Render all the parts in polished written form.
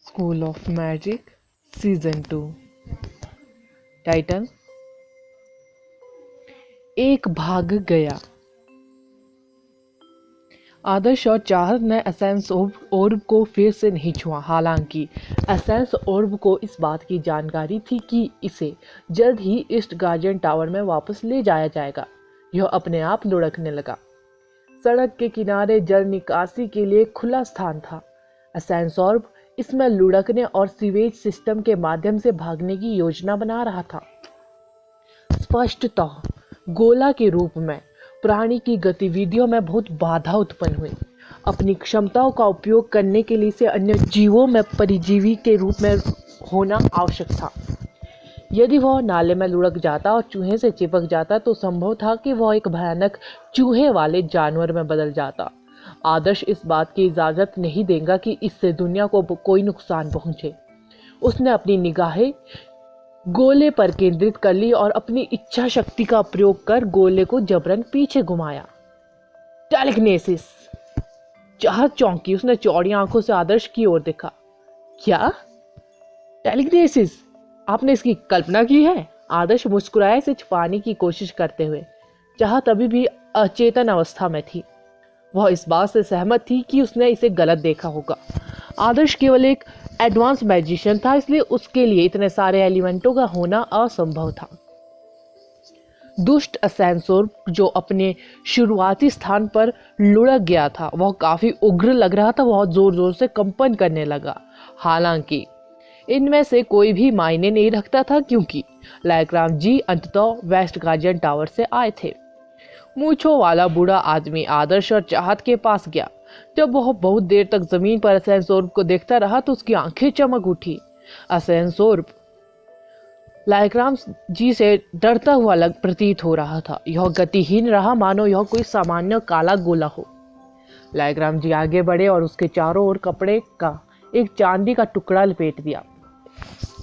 School of magic season 2। Title एक भाग गया। आदर्श और चाहत ने एसेंस ओर्ब को फिर से नहीं छुआ। हालांकि एसेंस ओर्ब को इस बात की जानकारी थी कि इसे जल्द ही ईस्ट गार्जियन टावर में वापस ले जाया जाएगा। यह अपने आप लुढ़कने लगा। सड़क के किनारे जल निकासी के लिए खुला स्थान था। एसेंस ओर्ब इसमें लुढ़कने और सीवेज सिस्टम के माध्यम से भागने की योजना बना रहा था। स्पष्टतः गोला के रूप में प्राणी की गतिविधियों में बहुत बाधा उत्पन्न हुई। अपनी क्षमताओं का उपयोग करने के लिए इसे अन्य जीवों में परिजीवी के रूप में होना आवश्यक था। यदि वह नाले में लुढ़क जाता और चूहे से चिपक जाता तो संभव था कि वह एक भयानक चूहे वाले जानवर में बदल जाता। आदर्श इस बात की इजाजत नहीं देगा कि इससे दुनिया को कोई नुकसान पहुंचे। उसने अपनी निगाहें गोले पर केंद्रित कर ली और अपनी इच्छा शक्ति का प्रयोग कर गोले को जबरन पीछे घुमाया। टेलेकिनेसिस। चाहत चौंकी। उसने चौड़ी आंखों से आदर्श की ओर देखा। क्या टेलेकिनेसिस? आपने इसकी कल्पना की है? आदर्श मुस्कुराए से छुपाने की कोशिश करते हुए। चाहत अभी भी अचेतन अवस्था में थी। वह इस बात से सहमत थी कि उसने इसे गलत देखा होगा। आदर्श केवल एक एडवांस मैजिशियन था, इसलिए उसके लिए इतने सारे एलिमेंटों का होना असंभव था। दुष्ट एसेंसोर जो अपने शुरुआती स्थान पर लुढ़क गया था वह काफी उग्र लग रहा था। वह जोर जोर से कंपन करने लगा। हालांकि इनमें से कोई भी मायने नहीं रखता था क्योंकि लाइक्राम जी अंततः वेस्ट गार्जियन टावर से आए थे। मूंछों वाला बूढ़ा आदमी आदर्श और चाहत के पास गया। जब वह बहुत देर तक जमीन पर एसेंसोर्ब को देखता रहा तो उसकी आंखें चमक उठी। एसेंसोर्ब लाइक्राम जी से डरता हुआ प्रतीत हो रहा था। यह गतिहीन रहा, मानो यह कोई सामान्य काला गोला हो। लाइक्राम जी आगे बढ़े और उसके चारों ओर कपड़े का एक चांदी का टुकड़ा लपेट दिया।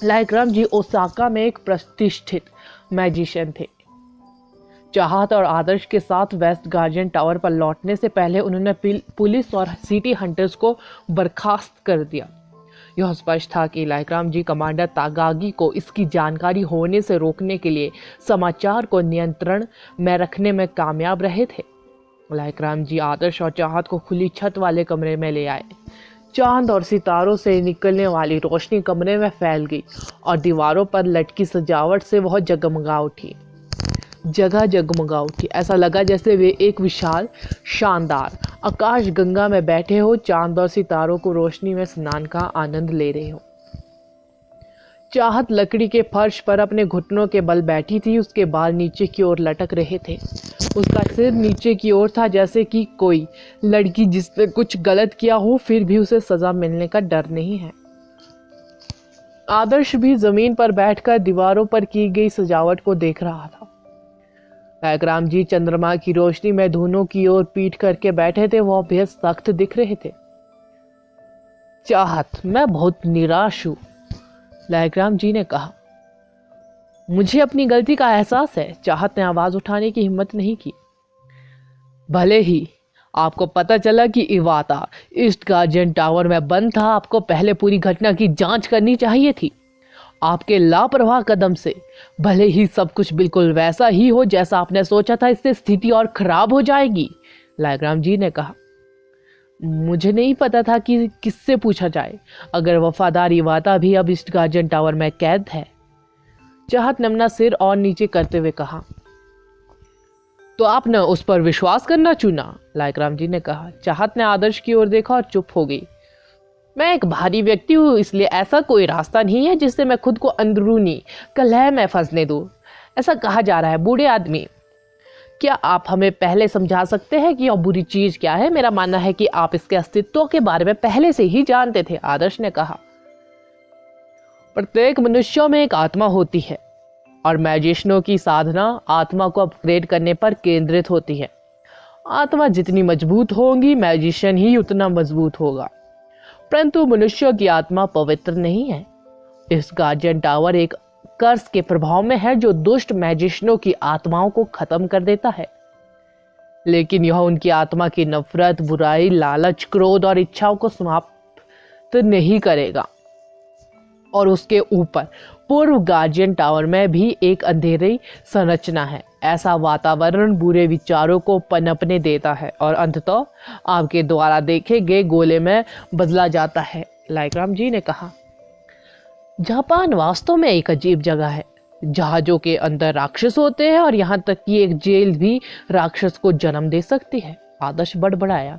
लाइक्राम जी ओसाका में एक प्रतिष्ठित मैजिशियन थे। चाहत और आदर्श के साथ वेस्ट गार्जियन टावर पर लौटने से पहले उन्होंने पुलिस और सिटी हंटर्स को बर्खास्त कर दिया। यह स्पष्ट था कि लाइक्राम जी कमांडर तागागी को इसकी जानकारी होने से रोकने के लिए समाचार को नियंत्रण में रखने में कामयाब रहे थे। लाइक्राम जी आदर्श और चाहत को खुली छत वाले कमरे में ले आए। चांद और सितारों से निकलने वाली रोशनी कमरे में फैल गई और दीवारों पर लटकी सजावट से वह जगमगा उठी। ऐसा लगा जैसे वे एक विशाल शानदार आकाश गंगा में बैठे हो, चांद और सितारों को रोशनी में स्नान का आनंद ले रहे हो। चाहत लकड़ी के फर्श पर अपने घुटनों के बल बैठी थी। उसके बाल नीचे की ओर लटक रहे थे। उसका सिर नीचे की ओर था, जैसे कि कोई लड़की जिसने कुछ गलत किया हो फिर भी उसे सजा मिलने का डर नहीं है। आदर्श भी जमीन पर बैठकर दीवारों पर की गई सजावट को देख रहा था। लाइक्राम जी चंद्रमा की रोशनी में दोनों की ओर पीठ करके बैठे थे। वह बेहद सख्त दिख रहे थे। चाहत, मैं बहुत निराश हूं, लाइक्राम जी ने कहा। मुझे अपनी गलती का एहसास है। चाहत ने आवाज उठाने की हिम्मत नहीं की। भले ही आपको पता चला कि इवाता ईस्ट गार्जियन टावर में बंद था, आपको पहले पूरी घटना की जांच करनी चाहिए थी। आपके लापरवाह कदम से भले ही सब कुछ बिल्कुल वैसा ही हो जैसा आपने सोचा था, इससे स्थिति और खराब हो जाएगी, लाइक्राम जी ने कहा। मुझे नहीं पता था कि किससे पूछा जाए। अगर वफादार इवाता भी अब ईस्ट गार्जियन टावर में कैद है। चाहत ने अपना सिर और नीचे करते हुए कहा। तो आपने उस पर विश्वास करना चुना, लाइक्राम जी ने कहा। चाहत ने आदर्श की ओर देखा और चुप हो गई। मैं एक भारी व्यक्ति हूँ, इसलिए ऐसा कोई रास्ता नहीं है जिससे मैं खुद को अंदरूनी कलह में फंसने दूं। ऐसा कहा जा रहा है। बूढ़े आदमी, क्या आप हमें पहले समझा सकते हैं कि यह बुरी चीज क्या है? मेरा मानना है कि आप इसके अस्तित्व के बारे में पहले से ही जानते थे, आदर्श ने कहा। प्रत्येक मनुष्यों में एक आत्मा होती है और मैजिशियनों की साधना आत्मा को अपग्रेड करने पर केंद्रित होती है। आत्मा जितनी मजबूत होगी, मैजिशियन ही उतना मजबूत होगा। परंतु मनुष्य की आत्मा पवित्र नहीं है। इस गार्जियन टावर एक कर्स के प्रभाव में है जो दुष्ट मैजिशियनों की आत्माओं को खत्म कर देता है। लेकिन यह उनकी आत्मा की नफरत, बुराई, लालच, क्रोध और इच्छाओं को समाप्त नहीं करेगा। और उसके ऊपर पूर्व गार्जियन टावर में भी एक अंधेरी संरचना है। ऐसा वातावरण बुरे विचारों को पनपने देता है और अंततः आपके द्वारा देखे गए गोले में बदला जाता है। लाइकराम जी ने कहा, जापान वास्तव में एक अजीब जगह है। जहाजों के अंदर राक्षस होते हैं और यहाँ तक कि एक जेल भी राक्षस को जन्म दे सकती है। आदर्श बड़बड़ाया।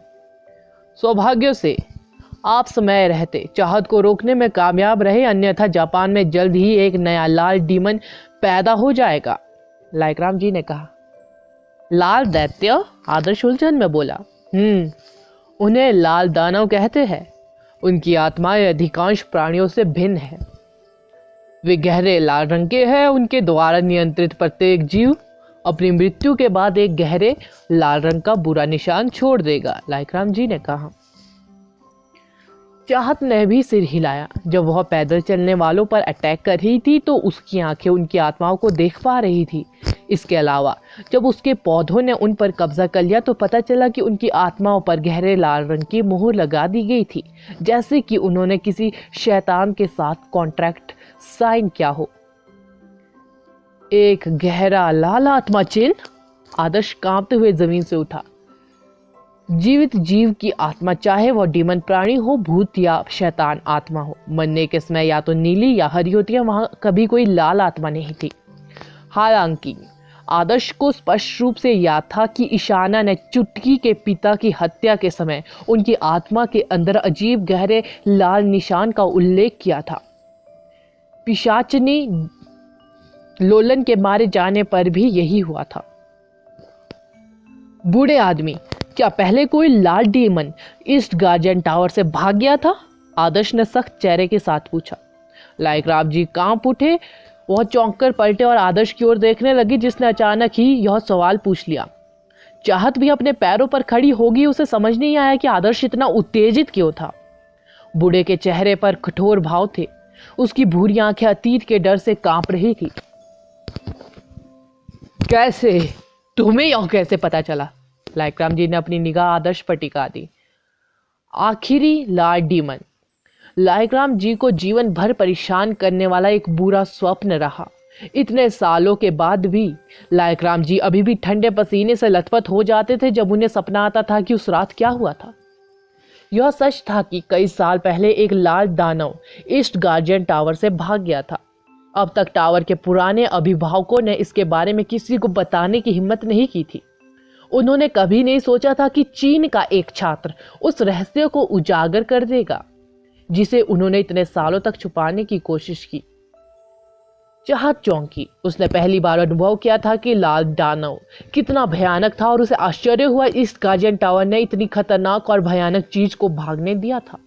सौभाग्य से आप समय रहते चाहत को रोकने में कामयाब रहे, अन्यथा जापान में जल्द ही एक नया लाल डीमन पैदा हो जाएगा। लाइकराम जी ने कहा। लाल दैत्य? आदर्श उलझन में बोला। उन्हें लाल दानव कहते हैं। उनकी आत्माएं अधिकांश प्राणियों से भिन्न है। वे गहरे लाल रंग के हैं। उनके द्वारा नियंत्रित प्रत्येक जीव अपनी मृत्यु के बाद एक गहरे लाल रंग का बुरा निशान छोड़ देगा। लाइकराम जी ने कहा। चाहत ने भी सिर हिलाया। जब वह पैदल चलने वालों पर अटैक कर रही थी तो उसकी आंखें उनकी आत्माओं को देख पा रही थी। इसके अलावा जब उसके पौधों ने उन पर कब्जा कर लिया तो पता चला कि उनकी आत्माओं पर गहरे लाल रंग की मोहर लगा दी गई थी, जैसे कि उन्होंने किसी शैतान के साथ कॉन्ट्रैक्ट साइन किया हो। एक गहरा लाल आत्मा चिन्ह? आदर्श कांपते हुए जमीन से उठा। जीवित जीव की आत्मा, चाहे वह डीमन प्राणी हो, भूत या शैतान आत्मा हो, मरने के समय या तो नीली या हरी होती है। वहां कभी कोई लाल आत्मा नहीं थी। हालांकि आदर्श को स्पष्ट रूप से याद था कि ईशाना ने चुटकी के पिता की हत्या के समय उनकी आत्मा के अंदर अजीब गहरे लाल निशान का उल्लेख किया था। पिशाचनी लोलन के मारे जाने पर भी यही हुआ था। बूढ़े आदमी, क्या पहले कोई लाल डीमन ईस्ट गार्जियन टावर से भाग गया था? आदर्श ने सख्त चेहरे के साथ पूछा। लाइकराम जी कांप उठे। वह चौंक कर पलटे और आदर्श की ओर देखने लगी, जिसने अचानक ही यह सवाल पूछ लिया। चाहत भी अपने पैरों पर खड़ी होगी। उसे समझ नहीं आया कि आदर्श इतना उत्तेजित क्यों था। बूढ़े के चेहरे पर कठोर भाव थे। उसकी भूरी आंखें अतीत के डर से कांप रही थी। कैसे? तुम्हें यह कैसे पता चला? लाइकराम जी ने अपनी निगाह आदर्श पर टिका दी। आखिरी लाल डीमन लाइकराम जी को जीवन भर परेशान करने वाला एक बुरा स्वप्न रहा। इतने सालों के बाद भी लाइकराम जी अभी भी ठंडे पसीने से लथपथ हो जाते थे जब उन्हें सपना आता था कि उस रात क्या हुआ था। यह सच था कि कई साल पहले एक लाल दानव ईस्ट गार्जियन टावर से भाग गया था। अब तक टावर के पुराने अभिभावकों ने इसके बारे में किसी को बताने की हिम्मत नहीं की थी। उन्होंने कभी नहीं सोचा था कि चीन का एक छात्र उस रहस्य को उजागर कर देगा जिसे उन्होंने इतने सालों तक छुपाने की कोशिश की। चाहत चौंकी। उसने पहली बार अनुभव किया था कि लाल दानव कितना भयानक था और उसे आश्चर्य हुआ ईस्ट गार्जियन टावर ने इतनी खतरनाक और भयानक चीज को भागने दिया था।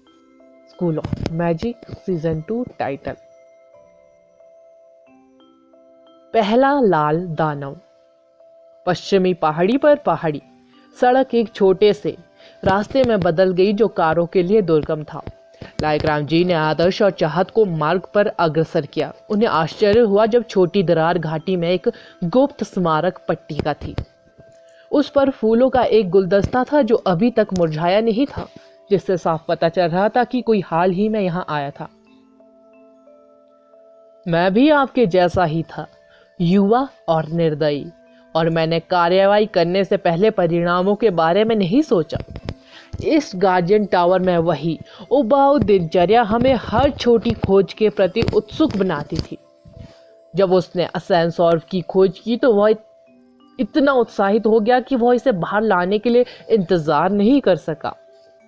School of magic season 2 title. पहला लाल दानव। पश्चिमी पहाड़ी पर पहाड़ी सड़क एक छोटे से रास्ते में बदल गई जो कारों के लिए दुर्गम था। लाइकराम जी ने आदर्श और चाहत को मार्ग पर अग्रसर किया। उन्हें आश्चर्य हुआ जब छोटी दरार घाटी में एक गुप्त स्मारक पट्टिका थी। उस पर फूलों का एक गुलदस्ता था जो अभी तक मुरझाया नहीं था, जिससे साफ पता चल रहा था कि कोई हाल ही में यहाँ आया था। मैं भी आपके जैसा ही था, युवा और निर्दयी, और मैंने कार्रवाई करने से पहले परिणामों के बारे में नहीं सोचा। इस गार्जियन टावर में वही उबाऊ दिनचर्या हमें हर छोटी खोज के प्रति उत्सुक बनाती थी। जब उसने असेंसॉर्व की खोज की तो वह इतना उत्साहित हो गया कि वह इसे बाहर लाने के लिए इंतजार नहीं कर सका।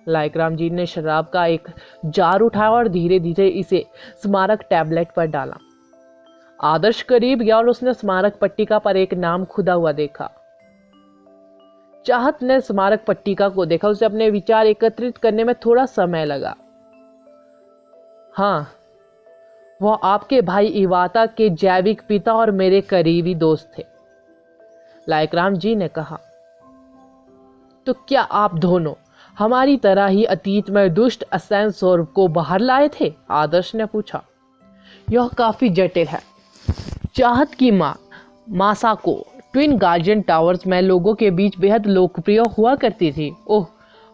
लाइकराम जी ने शराब का एक जार उठाया और धीरे धीरे इसे स्मारक टैबलेट पर डाला। आदर्श करीब गया और उसने स्मारक पट्टिका पर एक नाम खुदा हुआ देखा। चाहत ने स्मारक पट्टिका को देखा। उसे अपने विचार एकत्रित करने में थोड़ा समय लगा। हाँ, वह आपके भाई इवाता के जैविक पिता और मेरे करीबी दोस्त थे, लाइकराम जी ने कहा। तो क्या आप दोनों हमारी तरह ही अतीत में दुष्ट असेंसोर को बाहर लाए थे? आदर्श ने पूछा। यह काफी जटिल है। चाहत की मां मासाको ट्विन गार्जियन टावर्स में लोगों के बीच बेहद लोकप्रिय हुआ करती थी। ओह,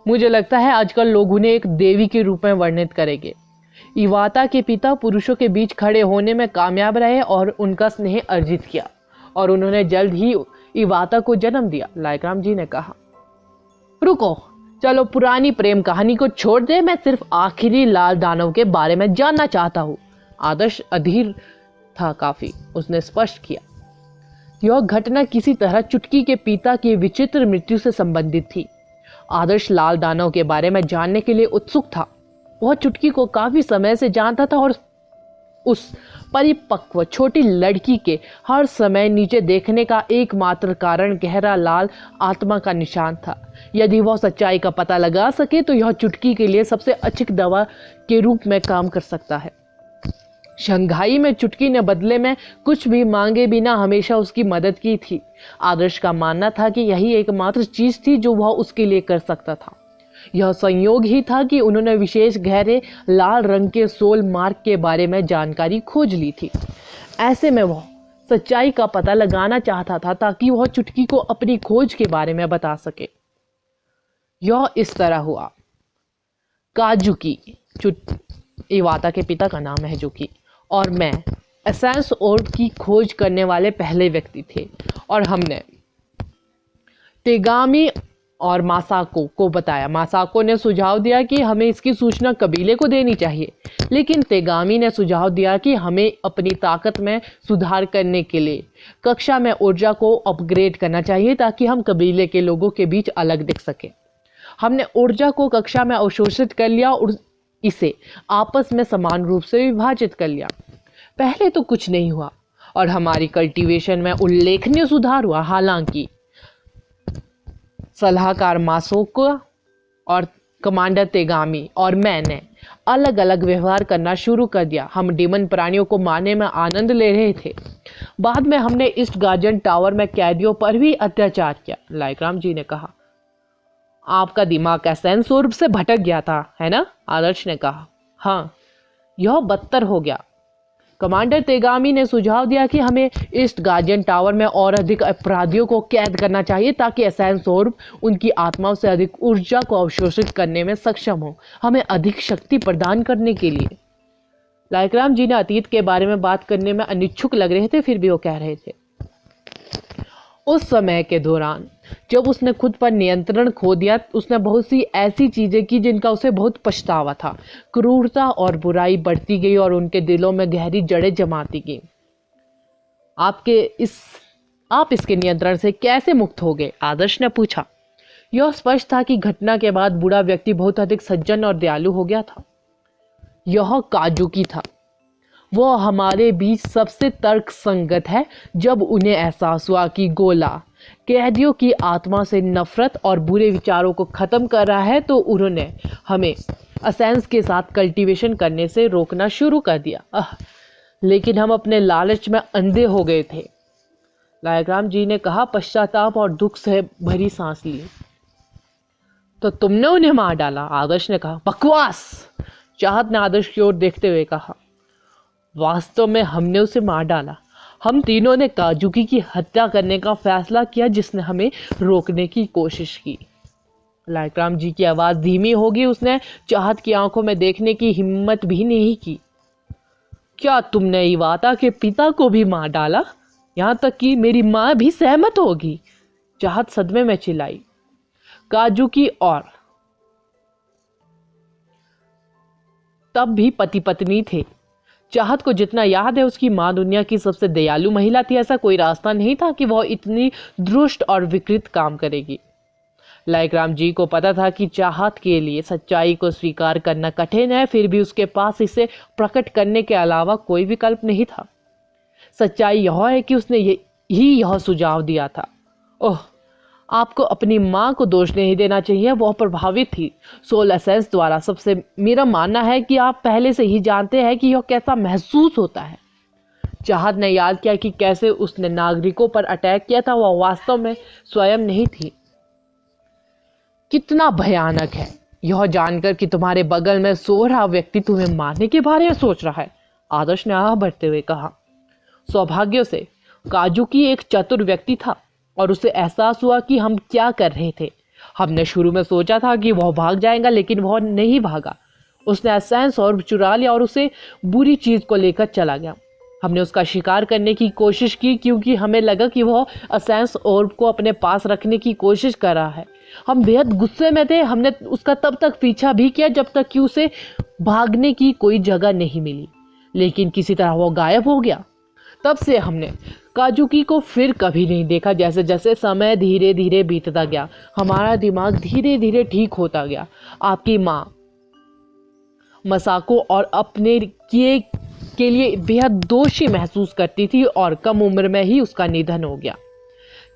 मुझे लगता है आजकल लोग उन्हें एक देवी के रूप में वर्णित करेंगे। इवाता के पिता पुरुषों के बीच खड़े होने में कामयाब रहे और उनका स्नेह अर्जित किया और उन्होंने जल्द ही इवाता को जन्म दिया। लायकराम जी ने कहा, रुको, चलो पुरानी प्रेम कहानी को छोड़ दे, मैं सिर्फ आखिरी लाल दानव के बारे में जानना चाहता हूँ। आदर्श अधीर था काफी। उसने स्पष्ट किया, यह घटना किसी तरह चुटकी के पिता की विचित्र मृत्यु से संबंधित थी। आदर्श लाल दानव के बारे में जानने के लिए उत्सुक था। वह चुटकी को काफी समय से जानता था और उस परिपक्व छोटी लड़की के हर समय नीचे देखने का एकमात्र कारण गहरा लाल आत्मा का निशान था। यदि वह सच्चाई का पता लगा सके तो यह चुटकी के लिए सबसे अच्छी दवा के रूप में काम कर सकता है। शंघाई में चुटकी ने बदले में कुछ भी मांगे बिना हमेशा उसकी मदद की थी। आदर्श का मानना था कि यही एकमात्र चीज थी जो वह उसके लिए कर सकता था। यह संयोग ही था कि उन्होंने विशेष गहरे लाल रंग के सोल मार्ग के बारे में जानकारी खोज ली थी। ऐसे में वह सच्चाई का पता लगाना चाहता था ताकि वह चुटकी को अपनी खोज के बारे में बता सके। यह इस तरह हुआ। काजुकी, इवाता के पिता का नाम है, जो कि और मैं एसेंस ओर्ब की खोज करने वाले पहले व्यक्ति थे और हमने तेगामी और मासाको को बताया। मासाको ने सुझाव दिया कि हमें इसकी सूचना कबीले को देनी चाहिए, लेकिन तेगामी ने सुझाव दिया कि हमें अपनी ताकत में सुधार करने के लिए कक्षा में ऊर्जा को अपग्रेड करना चाहिए ताकि हम कबीले के लोगों के बीच अलग दिख सके। हमने ऊर्जा को कक्षा में अवशोषित कर लिया और इसे आपस में समान रूप से विभाजित कर लिया। पहले तो कुछ नहीं हुआ और हमारी कल्टीवेशन में उल्लेखनीय सुधार हुआ। हालांकि सलाहकार मासोको और कमांडर तेगामी और मैंने अलग अलग व्यवहार करना शुरू कर दिया। हम डीमन प्राणियों को मारने में आनंद ले रहे थे। बाद में हमने ईस्ट गार्जन टावर में कैदियों पर भी अत्याचार किया। लायकराम जी ने कहा, आपका दिमाग एसेंस ओर्ब से भटक गया था, है ना? आदर्श ने कहा, हाँ, यह बदतर हो गया। कमांडर तेगामी ने सुझाव दिया कि हमें ईस्ट गार्जियन टावर में और अधिक अपराधियों को कैद करना चाहिए ताकि एसेंस ओर्ब उनकी आत्माओं से अधिक ऊर्जा को अवशोषित करने में सक्षम हो, हमें अधिक शक्ति प्रदान करने के लिए। लायकराम जी ने अतीत के बारे में बात करने में अनिच्छुक लग रहे थे, फिर भी वो कह रहे थे, उस समय के दौरान जब उसने खुद पर नियंत्रण खो दिया, उसने बहुत सी ऐसी चीजें की जिनका उसे बहुत पछतावा था। क्रूरता और बुराई बढ़ती गई और उनके दिलों में गहरी जड़ें जमाती गई। आप इसके नियंत्रण से कैसे मुक्त हो गए? आदर्श ने पूछा। यह स्पष्ट था कि घटना के बाद बूढ़ा व्यक्ति बहुत अधिक सज्जन और दयालु हो गया था। यह काजुकी था। वो हमारे बीच सबसे तर्क संगत है। जब उन्हें एहसास हुआ कि गोला कैदियों की आत्मा से नफरत और बुरे विचारों को खत्म कर रहा है, तो उन्होंने हमें एसेंस के साथ कल्टीवेशन करने से रोकना शुरू कर दिया। लेकिन हम अपने लालच में अंधे हो गए थे। लायकराम जी ने कहा, पश्चाताप और दुख से भरी सांस ली। तो तुमने उन्हें मार डाला? आदर्श ने कहा। बकवास! चाहत ने आदर्श की ओर देखते हुए कहा, वास्तव में हमने उसे मार डाला। हम तीनों ने काजुकी की हत्या करने का फैसला किया, जिसने हमें रोकने की कोशिश की। लायकराम जी की आवाज धीमी हो गई। उसने चाहत की आंखों में देखने की हिम्मत भी नहीं की। क्या तुमने इवाता के पिता को भी मार डाला? यहां तक कि मेरी मां भी सहमत होगी? चाहत सदमे में चिल्लाई। काजुकी और तब भी पति पत्नी थे। चाहत को जितना याद है, उसकी मां दुनिया की सबसे दयालु महिला थी। ऐसा कोई रास्ता नहीं था कि वह इतनी दुष्ट और विकृत काम करेगी। लायकराम जी को पता था कि चाहत के लिए सच्चाई को स्वीकार करना कठिन है, फिर भी उसके पास इसे प्रकट करने के अलावा कोई विकल्प नहीं था। सच्चाई यह है कि उसने यह सुझाव दिया था। ओह, आपको अपनी मां को दोष नहीं देना चाहिए, वह प्रभावित थी सोल एसेंस द्वारा। सबसे मेरा मानना है कि आप पहले से ही जानते हैं कि यह कैसा महसूस होता है। चाहत ने याद किया कि कैसे उसने नागरिकों पर अटैक किया था। वह वास्तव में स्वयं नहीं थी। कितना भयानक है यह जानकर कि तुम्हारे बगल में सो रहा व्यक्ति तुम्हें मारने के बारे में सोच रहा है, आदर्श ने आह भरते हुए कहा। सौभाग्य से काजुकी एक चतुर व्यक्ति था और उसे एहसास हुआ कि हम क्या कर रहे थे। हमने शुरू में सोचा था कि वह भाग जाएगा, लेकिन वह नहीं भागा। उसने एसेंस ऑर्ब चुरा लिया और उसे बुरी चीज को लेकर चला गया। हमने उसका शिकार करने की कोशिश की क्योंकि हमें लगा कि वह एसेंस ऑर्ब को अपने पास रखने की कोशिश कर रहा है। हम बेहद गुस्से में थे। हमने उसका तब तक पीछा भी किया जब तक कि उसे भागने की कोई जगह नहीं मिली, लेकिन किसी तरह वो गायब हो गया। तब से हमने काजुकी को फिर कभी नहीं देखा। जैसे जैसे समय धीरे धीरे बीतता गया, हमारा दिमाग धीरे धीरे ठीक होता गया। आपकी माँ मसाको और अपने किए के लिए बेहद दोषी महसूस करती थी और कम उम्र में ही उसका निधन हो गया।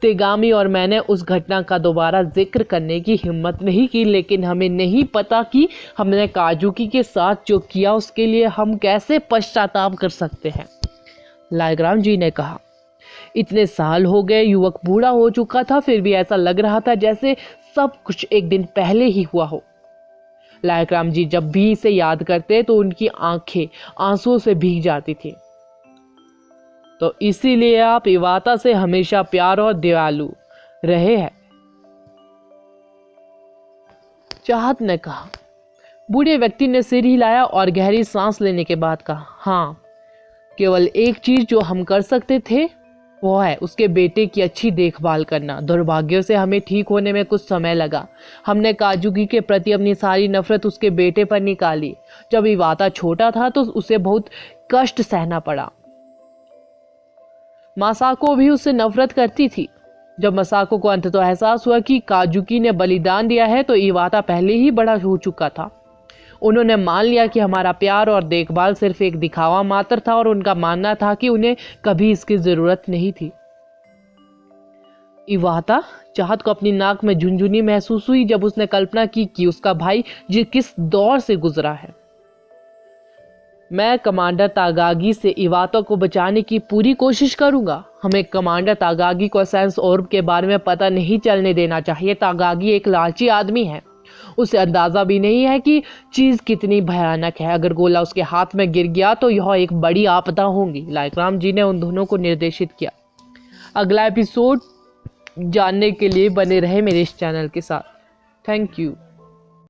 तेगामी और मैंने उस घटना का दोबारा जिक्र करने की हिम्मत नहीं की, लेकिन हमें नहीं पता कि हमने काजुकी के साथ जो किया उसके लिए हम कैसे पश्चाताप कर सकते हैं। लाइग्राम जी ने कहा, इतने साल हो गए, युवक बूढ़ा हो चुका था, फिर भी ऐसा लग रहा था जैसे सब कुछ एक दिन पहले ही हुआ हो। लाइग्राम जी जब भी इसे याद करते तो उनकी आंखें आंसुओं से भीग जाती थी। तो इसीलिए आप इवाता से हमेशा प्यार और दयालु रहे हैं। चाहत ने कहा। बूढ़े व्यक्ति ने सिर हिलाया और गहरी सांस लेने के बाद कहा, हाँ, केवल एक चीज जो हम कर सकते थे वो है उसके बेटे की अच्छी देखभाल करना। दुर्भाग्य से हमें ठीक होने में कुछ समय लगा। हमने काजुकी के प्रति अपनी सारी नफरत उसके बेटे पर निकाली। जब इवाता छोटा था तो उसे बहुत कष्ट सहना पड़ा। मासाको भी उससे नफरत करती थी। जब मसाको को अंततः एहसास हुआ कि काजुकी ने बलिदान दिया है तो इवाता पहले ही बड़ा हो चुका था। उन्होंने मान लिया कि हमारा प्यार और देखभाल सिर्फ एक दिखावा मात्र था और उनका मानना था कि उन्हें कभी इसकी जरूरत नहीं थी। इवाता चाहत को अपनी नाक में झुनझुनी महसूस हुई जब उसने कल्पना की कि उसका भाई किस दौर से गुजरा है। मैं कमांडर तागागी से इवाता को बचाने की पूरी कोशिश करूंगा। हमें कमांडर तागागी को एसेंस ऑर्ब के बारे में पता नहीं चलने देना चाहिए। तागागी एक लालची आदमी है। उसे अंदाजा भी नहीं है कि चीज कितनी भयानक है। अगर गोला उसके हाथ में गिर गया तो यह एक बड़ी आपदा होगी। लाइग्राम जी ने उन दोनों को निर्देशित किया। अगला एपिसोड जानने के लिए बने रहे मेरे इस चैनल के साथ। Thank you.